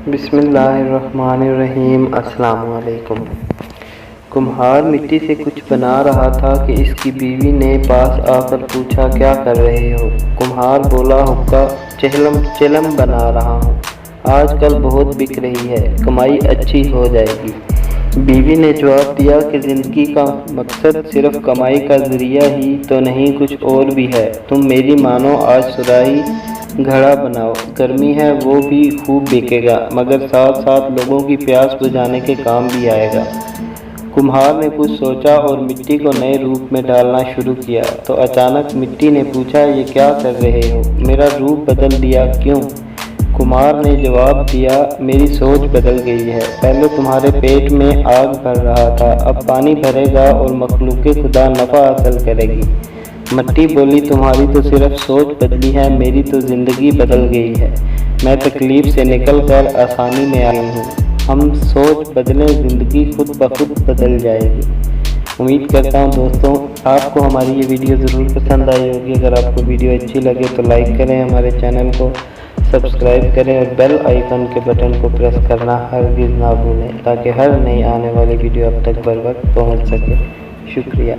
بسم اللہ الرحمن الرحیم۔ السلام علیکم۔ کمہار مٹی سے کچھ بنا رہا تھا کہ اس کی بیوی نے پاس آ کر پوچھا، کیا کر رہے ہو؟ کمہار بولا، حقہ چلم بنا رہا ہوں، آج کل بہت بک رہی ہے، کمائی اچھی ہو جائے گی۔ بیوی نے جواب دیا کہ زندگی کا مقصد صرف کمائی کا ذریعہ ہی تو نہیں، کچھ اور بھی ہے۔ تم میری مانو، آج سراہی گھڑا بناؤ، گرمی ہے وہ بھی خوب بکے گا، مگر ساتھ ساتھ لوگوں کی پیاس بجھانے کے کام بھی آئے گا۔ کمہار نے کچھ سوچا اور مٹی کو نئے روپ میں ڈالنا شروع کیا تو اچانک مٹی نے پوچھا، یہ کیا کر رہے ہو؟ میرا روپ بدل دیا، کیوں؟ کمہار نے جواب دیا، میری سوچ بدل گئی ہے۔ پہلے تمہارے پیٹ میں آگ بھر رہا تھا، اب پانی بھرے گا اور مخلوق خدا نفع حاصل کرے گی۔ مٹی بولی، تمہاری تو صرف سوچ بدلی ہے، میری تو زندگی بدل گئی ہے۔ میں تکلیف سے نکل کر آسانی میں آئی ہوں۔ ہم سوچ بدلیں، زندگی خود بخود بدل جائے گی۔ امید کرتا ہوں دوستوں آپ کو ہماری یہ ویڈیو ضرور پسند آئی ہوگی۔ اگر آپ کو ویڈیو اچھی لگے تو لائک کریں، ہمارے چینل کو سبسکرائب کریں اور بیل آئیکن کے بٹن کو پریس کرنا ہرگز نہ بھولیں تاکہ ہر نئی آنے والی ویڈیو اب تک بر وقت پہنچ سکے۔ شکریہ۔